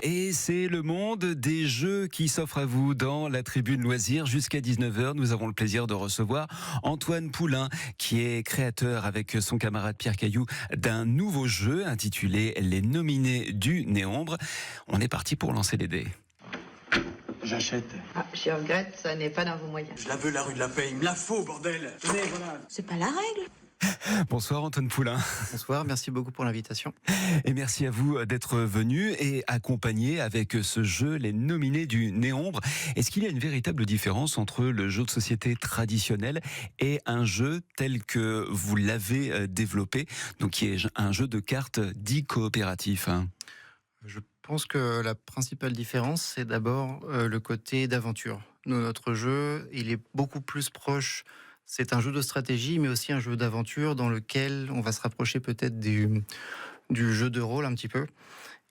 Et c'est le monde des jeux qui s'offre à vous dans la tribune loisirs. Jusqu'à 19h, nous avons le plaisir de recevoir Antoine Poulain, qui est créateur avec son camarade Pierre Caillou d'un nouveau jeu intitulé Les Nominés du Néombre. On est parti pour lancer les dés. J'achète. Ah, je regrette, ça n'est pas dans vos moyens. Je la veux, la rue de la Paix. Il me la faut, bordel. Tenez, voilà. C'est pas la règle. Bonsoir Antoine Poulain. Bonsoir, merci beaucoup pour l'invitation. Et merci à vous d'être venu et accompagné avec ce jeu, Les Nominés du Néombre. Est-ce qu'il y a une véritable différence entre le jeu de société traditionnel et un jeu tel que vous l'avez développé, donc qui est un jeu de cartes dit coopératif? Je pense que la principale différence, c'est d'abord le côté d'aventure. Notre jeu, il est beaucoup plus proche. C'est un jeu de stratégie, mais aussi un jeu d'aventure dans lequel on va se rapprocher peut-être du jeu de rôle un petit peu.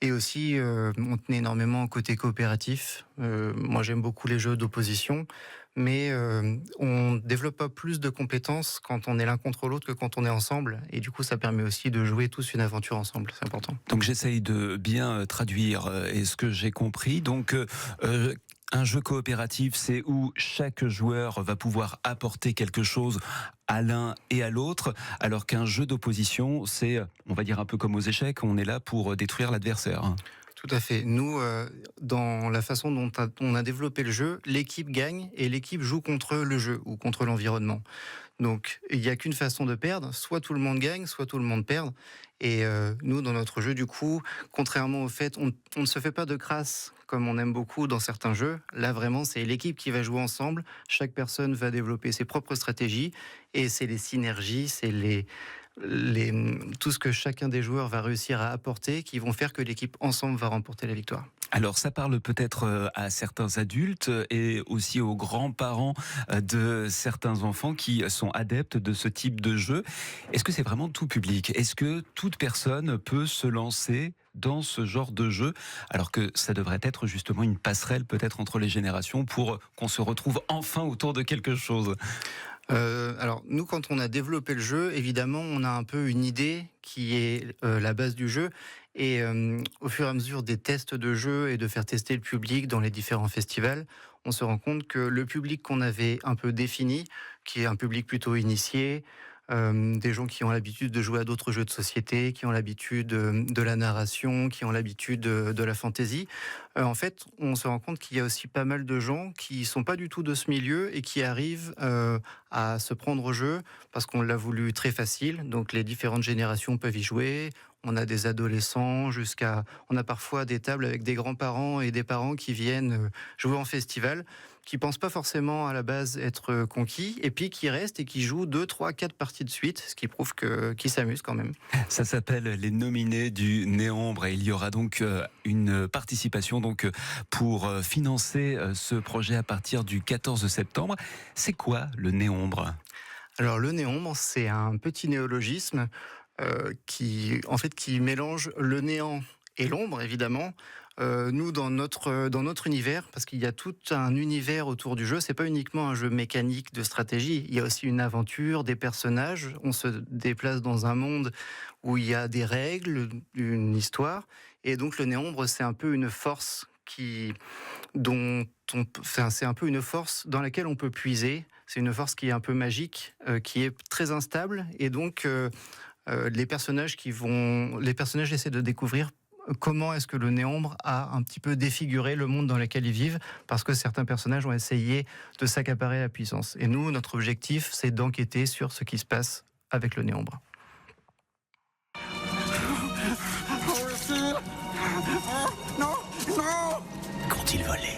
Et aussi, on tenait énormément au côté coopératif. Moi, j'aime beaucoup les jeux d'opposition, mais on développe pas plus de compétences quand on est l'un contre l'autre que quand on est ensemble. Et du coup, ça permet aussi de jouer tous une aventure ensemble. C'est important. Donc j'essaye de bien traduire et ce que j'ai compris. Donc un jeu coopératif, c'est où chaque joueur va pouvoir apporter quelque chose à l'un et à l'autre, alors qu'un jeu d'opposition, c'est, on va dire un peu comme aux échecs, on est là pour détruire l'adversaire. Tout à fait. Nous, dans la façon dont on a développé le jeu, l'équipe gagne et l'équipe joue contre le jeu ou contre l'environnement. Donc, il n'y a qu'une façon de perdre, soit tout le monde gagne, soit tout le monde perd. Et nous, dans notre jeu, du coup, contrairement au fait, on ne se fait pas de crasse comme on aime beaucoup dans certains jeux. Là, vraiment, c'est l'équipe qui va jouer ensemble. Chaque personne va développer ses propres stratégies et c'est les synergies, c'est tout ce que chacun des joueurs va réussir à apporter qui vont faire que l'équipe ensemble va remporter la victoire. Alors ça parle peut-être à certains adultes et aussi aux grands-parents de certains enfants qui sont adeptes de ce type de jeu. Est-ce que c'est vraiment tout public? Est-ce que toute personne peut se lancer dans ce genre de jeu, alors que ça devrait être justement une passerelle peut-être entre les générations pour qu'on se retrouve enfin autour de quelque chose? Alors nous, quand on a développé le jeu, évidemment, on a un peu une idée qui est la base du jeu. Et au fur et à mesure des tests de jeu et de faire tester le public dans les différents festivals, on se rend compte que le public qu'on avait un peu défini, qui est un public plutôt initié, des gens qui ont l'habitude de jouer à d'autres jeux de société, qui ont l'habitude de la narration, qui ont l'habitude de la fantaisie. En fait, on se rend compte qu'il y a aussi pas mal de gens qui sont pas du tout de ce milieu et qui arrivent à se prendre au jeu parce qu'on l'a voulu très facile. Donc les différentes générations peuvent y jouer. On a des adolescents on a parfois des tables avec des grands-parents et des parents qui viennent jouer en festival, qui pensent pas forcément à la base être conquis, et puis qui restent et qui jouent 2, 3, 4 parties de suite, ce qui prouve qu'ils s'amusent quand même. Ça s'appelle Les Nominés du Néombre et il y aura donc une participation donc pour financer ce projet à partir du 14 septembre. C'est quoi le Néombre ? Alors le néombre, c'est un petit néologisme qui mélange le néant et l'ombre, évidemment. Nous, dans notre univers, parce qu'il y a tout un univers autour du jeu, c'est pas uniquement un jeu mécanique de stratégie, il y a aussi une aventure, des personnages, on se déplace dans un monde où il y a des règles, une histoire, et donc le néombre, c'est un peu une force c'est un peu une force dans laquelle on peut puiser, c'est une force qui est un peu magique, qui est très instable, et donc les personnages essaient de découvrir comment est-ce que le néombre a un petit peu défiguré le monde dans lequel ils vivent, parce que certains personnages ont essayé de s'accaparer la puissance. Et nous, notre objectif, c'est d'enquêter sur ce qui se passe avec le néombre. Non, non. Qu'ont-ils volé?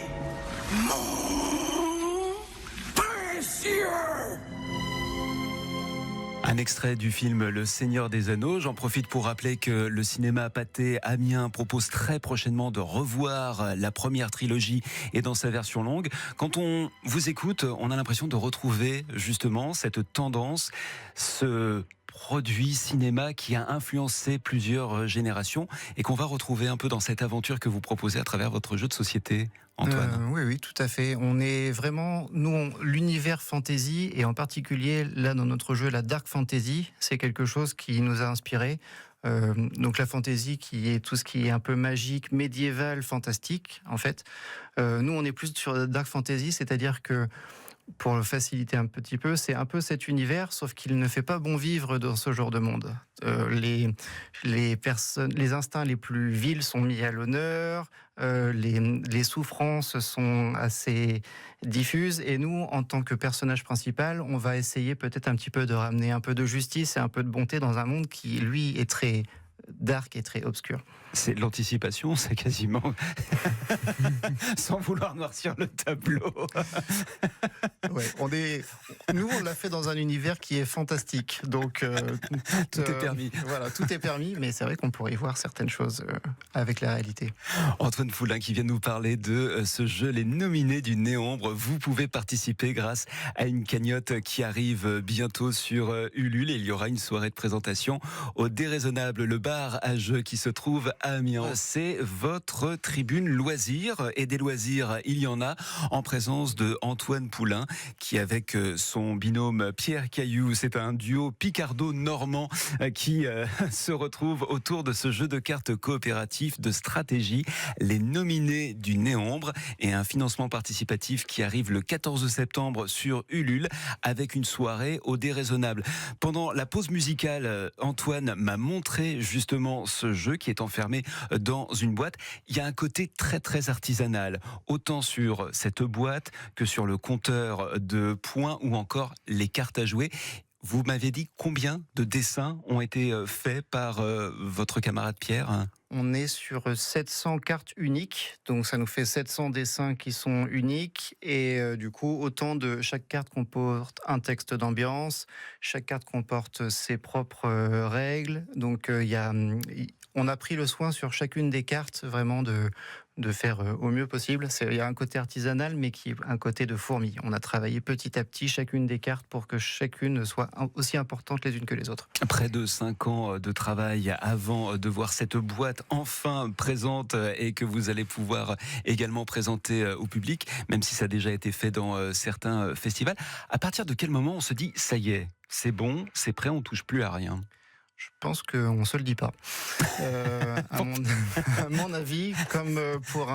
Mon précieux. Un extrait du film Le Seigneur des Anneaux. J'en profite pour rappeler que le cinéma Pathé Amiens propose très prochainement de revoir la première trilogie et dans sa version longue. Quand on vous écoute, on a l'impression de retrouver justement cette tendance, ce produit cinéma qui a influencé plusieurs générations et qu'on va retrouver un peu dans cette aventure que vous proposez à travers votre jeu de société, Antoine. Oui, tout à fait. On est vraiment, l'univers fantasy, et en particulier, là, dans notre jeu, la dark fantasy, c'est quelque chose qui nous a inspiré. Donc la fantasy qui est tout ce qui est un peu magique, médiéval, fantastique en fait. Nous on est plus sur dark fantasy, c'est-à-dire que pour le faciliter un petit peu, c'est un peu cet univers, sauf qu'il ne fait pas bon vivre dans ce genre de monde. Les instincts les plus vils sont mis à l'honneur, les souffrances sont assez diffuses, et nous, en tant que personnage principal, on va essayer peut-être un petit peu de ramener un peu de justice et un peu de bonté dans un monde qui, lui, est très dark et très obscur. C'est de l'anticipation, c'est quasiment sans vouloir noircir le tableau. Ouais, nous, on l'a fait dans un univers qui est fantastique, donc Tout est permis. Voilà, tout est permis, mais c'est vrai qu'on pourrait y voir certaines choses avec la réalité. Antoine Foulin qui vient nous parler de ce jeu, les nominés du Néombre. Vous pouvez participer grâce à une cagnotte qui arrive bientôt sur Ulule. Et il y aura une soirée de présentation au Déraisonnable, le bar à jeux qui se trouve à Amiens. C'est votre tribune loisirs, et des loisirs, il y en a, en présence de Antoine Poulain qui, avec son binôme Pierre Caillou, c'est un duo picardo-normand qui se retrouve autour de ce jeu de cartes coopératif de stratégie, les nominés du Néombre, et un financement participatif qui arrive le 14 septembre sur Ulule avec une soirée au Déraisonnable. Pendant la pause musicale, Antoine m'a montré justement ce jeu qui est enfermé dans une boîte. Il y a un côté très très artisanal, autant sur cette boîte que sur le compteur de points ou encore les cartes à jouer. Vous m'avez dit combien de dessins ont été faits par votre camarade Pierre ? On est sur 700 cartes uniques, donc ça nous fait 700 dessins qui sont uniques, et du coup autant de chaque carte comporte un texte d'ambiance, chaque carte comporte ses propres règles, donc on a pris le soin sur chacune des cartes vraiment de faire au mieux possible. Il y a un côté artisanal, mais qui est un côté de fourmi. On a travaillé petit à petit chacune des cartes pour que chacune soit aussi importante les unes que les autres. Près de 5 ans de travail avant de voir cette boîte enfin présente et que vous allez pouvoir également présenter au public, même si ça a déjà été fait dans certains festivals. À partir de quel moment on se dit « ça y est, c'est bon, c'est prêt, on touche plus à rien » ? Je pense qu'on ne se le dit pas. À mon avis, comme pour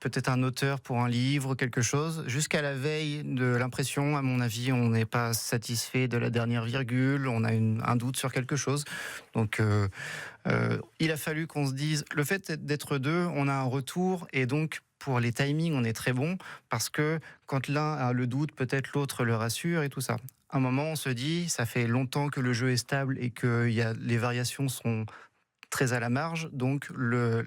peut-être un auteur pour un livre, quelque chose, jusqu'à la veille de l'impression, à mon avis, on n'est pas satisfait de la dernière virgule, on a un doute sur quelque chose. Donc, il a fallu qu'on se dise, le fait d'être deux, on a un retour, et donc pour les timings, on est très bon, parce que quand l'un a le doute, peut-être l'autre le rassure et tout ça. À un moment, on se dit, ça fait longtemps que le jeu est stable et que les variations sont très à la marge, donc le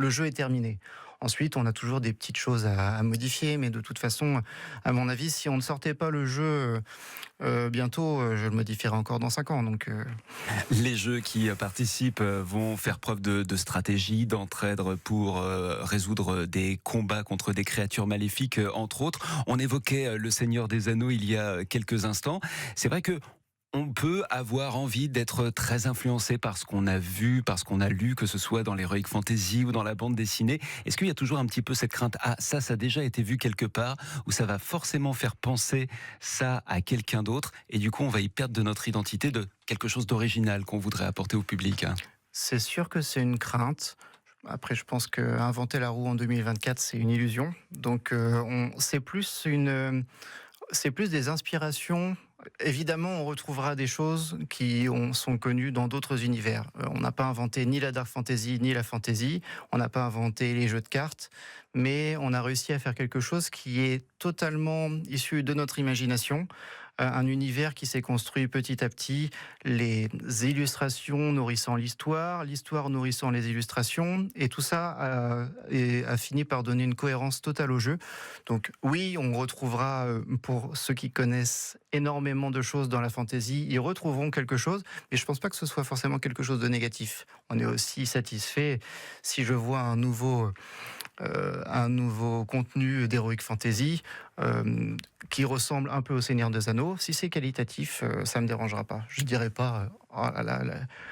jeu est terminé. Ensuite, on a toujours des petites choses à modifier, mais de toute façon, à mon avis, si on ne sortait pas le jeu bientôt, je le modifierai encore dans 5 ans. Donc, Les jeux qui participent vont faire preuve de stratégie, d'entraide pour résoudre des combats contre des créatures maléfiques, entre autres. On évoquait le Seigneur des Anneaux il y a quelques instants. C'est vrai que on peut avoir envie d'être très influencé par ce qu'on a vu, par ce qu'on a lu, que ce soit dans l'heroic fantasy ou dans la bande dessinée. Est-ce qu'il y a toujours un petit peu cette crainte, ça a déjà été vu quelque part, ou ça va forcément faire penser ça à quelqu'un d'autre, et du coup on va y perdre de notre identité, de quelque chose d'original qu'on voudrait apporter au public. C'est sûr que c'est une crainte. Après, je pense qu'inventer la roue en 2024, c'est une illusion. Donc, c'est plus des inspirations. Évidemment, on retrouvera des choses qui sont connues dans d'autres univers. On n'a pas inventé ni la dark fantasy ni la fantasy. On n'a pas inventé les jeux de cartes, mais on a réussi à faire quelque chose qui est totalement issu de notre imagination. Un univers qui s'est construit petit à petit, les illustrations nourrissant l'histoire nourrissant les illustrations, et tout ça a fini par donner une cohérence totale au jeu. Donc oui, on retrouvera, pour ceux qui connaissent énormément de choses dans la fantasy, ils retrouveront quelque chose, mais je ne pense pas que ce soit forcément quelque chose de négatif. On est aussi satisfait si je vois un nouveau contenu d'Heroic Fantasy qui ressemble un peu au Seigneur des Anneaux. Si c'est qualitatif, ça me dérangera pas. Je dirais pas oh là,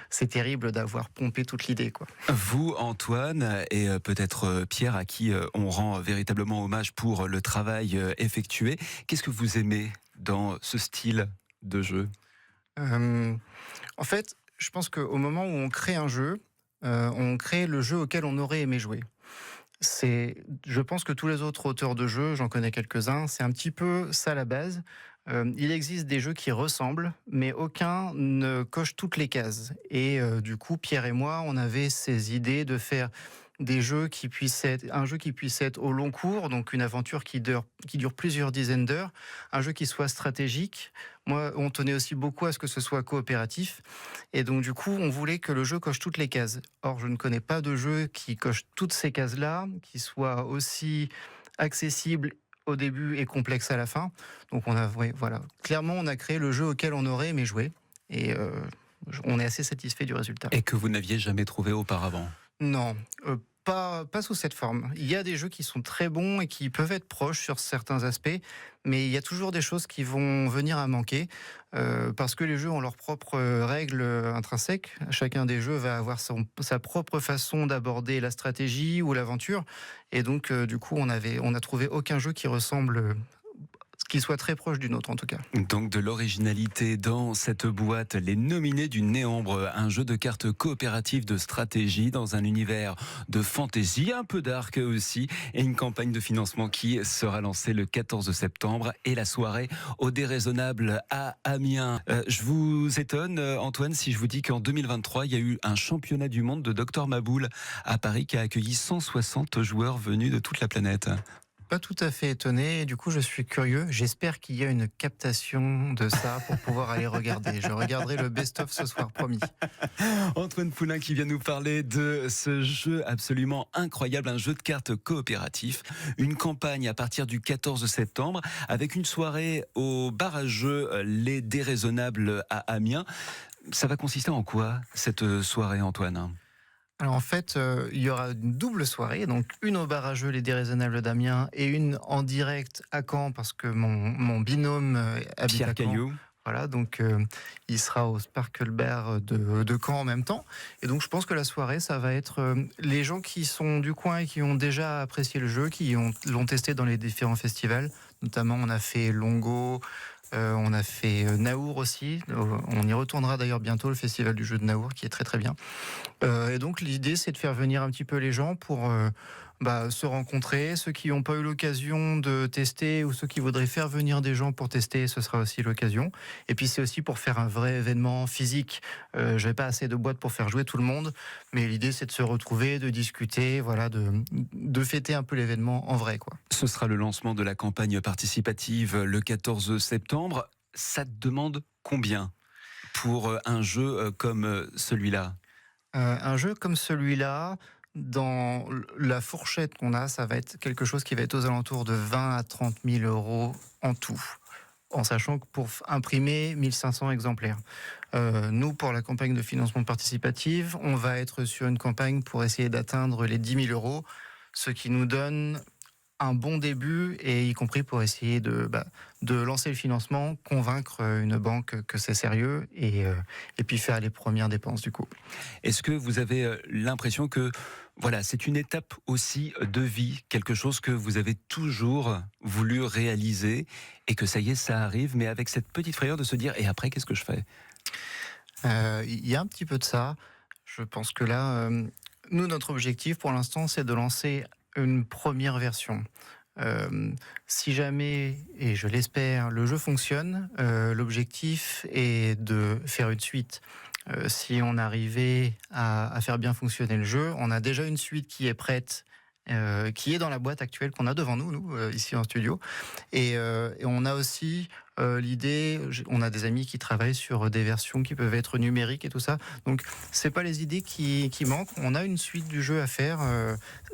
c'est terrible d'avoir pompé toute l'idée, quoi. Vous, Antoine, et peut-être Pierre, à qui on rend véritablement hommage pour le travail effectué, qu'est-ce que vous aimez dans ce style de jeu ? En fait, je pense qu'au moment où on crée un jeu, on crée le jeu auquel on aurait aimé jouer. Je pense que tous les autres auteurs de jeux, j'en connais quelques-uns, c'est un petit peu ça la base. Il existe des jeux qui ressemblent, mais aucun ne coche toutes les cases. Et du coup, Pierre et moi, on avait ces idées de faire un jeu qui puisse être au long cours, donc une aventure qui dure plusieurs dizaines d'heures, un jeu qui soit stratégique. Moi, on tenait aussi beaucoup à ce que ce soit coopératif, et donc du coup, on voulait que le jeu coche toutes les cases. Or, je ne connais pas de jeu qui coche toutes ces cases-là, qui soit aussi accessible au début et complexe à la fin. Donc, clairement, on a créé le jeu auquel on aurait aimé jouer, et on est assez satisfait du résultat. Et que vous n'aviez jamais trouvé auparavant? Non, pas sous cette forme. Il y a des jeux qui sont très bons et qui peuvent être proches sur certains aspects, mais il y a toujours des choses qui vont venir à manquer, parce que les jeux ont leurs propres règles intrinsèques. Chacun des jeux va avoir sa propre façon d'aborder la stratégie ou l'aventure, et donc du coup on a trouvé aucun jeu qui ressemble, qui soit très proche d'une autre en tout cas. Donc de l'originalité dans cette boîte, les nominés du Néombre, un jeu de cartes coopératif de stratégie dans un univers de fantasy, un peu dark aussi, et une campagne de financement qui sera lancée le 14 septembre et la soirée au Déraisonnable à Amiens. Je vous étonne, Antoine, si je vous dis qu'en 2023, il y a eu un championnat du monde de Dr Maboul à Paris qui a accueilli 160 joueurs venus de toute la planète. Pas tout à fait étonné, et du coup je suis curieux. J'espère qu'il y a une captation de ça pour pouvoir aller regarder. Je regarderai le best-of ce soir, promis. Antoine Poulain qui vient nous parler de ce jeu absolument incroyable, un jeu de cartes coopératif, une campagne à partir du 14 septembre avec une soirée au bar à jeux Les Déraisonnables à Amiens. Ça va consister en quoi cette soirée, Antoine ? Alors en fait, il y aura une double soirée, donc une au bar à jeux Les Déraisonnables d'Amiens et une en direct à Caen parce que mon binôme habite Pierre à Caen. Caillou. Voilà, donc il sera au Sparklebear de Caen en même temps. Et donc je pense que la soirée, ça va être les gens qui sont du coin et qui ont déjà apprécié le jeu, l'ont testé dans les différents festivals. Notamment, on a fait Longo, on a fait Naour aussi. On y retournera d'ailleurs bientôt, le festival du jeu de Naour, qui est très très bien. Et donc l'idée, c'est de faire venir un petit peu les gens pour se rencontrer. Ceux qui n'ont pas eu l'occasion de tester ou ceux qui voudraient faire venir des gens pour tester, ce sera aussi l'occasion. Et puis c'est aussi pour faire un vrai événement physique. Je n'avais pas assez de boîtes pour faire jouer tout le monde, mais l'idée, c'est de se retrouver, de discuter, voilà, de fêter un peu l'événement en vrai, quoi. Ce sera le lancement de la campagne participative le 14 septembre. Ça te demande combien pour un jeu comme celui-là ? Un jeu comme celui-là, dans la fourchette qu'on a, ça va être quelque chose qui va être aux alentours de 20 à 30 000 euros en tout, en sachant que pour imprimer 1500 exemplaires. Nous, pour la campagne de financement participatif, on va être sur une campagne pour essayer d'atteindre les 10 000 euros, ce qui nous donne un bon début, et y compris pour essayer de lancer le financement, convaincre une banque que c'est sérieux, et puis faire les premières dépenses du coup. Est-ce que vous avez l'impression que voilà, c'est une étape aussi de vie, quelque chose que vous avez toujours voulu réaliser et que ça y est, ça arrive, mais avec cette petite frayeur de se dire « et après, qu'est-ce que je fais ?» Il y a un petit peu de ça. Je pense que là, nous, notre objectif pour l'instant, c'est de lancer une première version. Si jamais, et je l'espère, le jeu fonctionne, l'objectif est de faire une suite. Si on arrivait à faire bien fonctionner le jeu, on a déjà une suite qui est prête, qui est dans la boîte actuelle qu'on a devant nous ici en studio. Et on a aussi l'idée, on a des amis qui travaillent sur des versions qui peuvent être numériques et tout ça. Donc c'est pas les idées qui manquent. On a une suite du jeu à faire.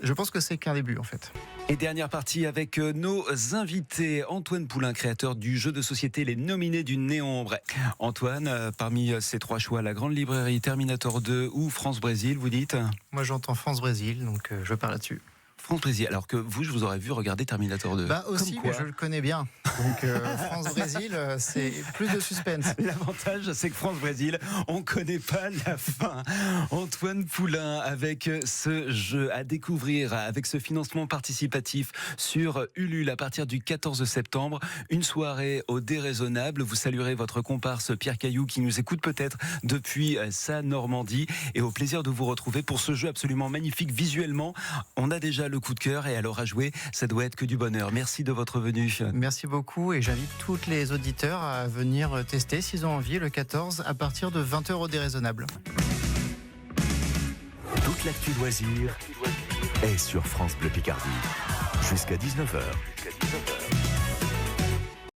Je pense que c'est qu'un début en fait. Et dernière partie avec nos invités. Antoine Poulain, créateur du jeu de société Les Nominés du Néombre. Antoine, parmi ces trois choix, la Grande Librairie, Terminator 2 ou France-Brésil, vous dites ? Moi j'entends France-Brésil, donc je pars là-dessus. France-Brésil, alors que vous, je vous aurais vu regarder Terminator 2. Bah aussi, Comme quoi. mais je le connais bien. Donc France-Brésil, c'est plus de suspense. L'avantage, c'est que France-Brésil, on connaît pas la fin. Antoine Poulain, avec ce jeu à découvrir, avec ce financement participatif sur Ulule à partir du 14 septembre, une soirée au déraisonnable. Vous saluerez votre comparse Pierre Caillou qui nous écoute peut-être depuis sa Normandie, et au plaisir de vous retrouver pour ce jeu absolument magnifique visuellement. On a déjà le coup de cœur, et alors à jouer, ça doit être que du bonheur. Merci de votre venue. Merci beaucoup, et j'invite tous les auditeurs à venir tester s'ils ont envie le 14 à partir de 20h au déraisonnable. Toute l'actu loisir est sur France Bleu Picardie. Jusqu'à 19h.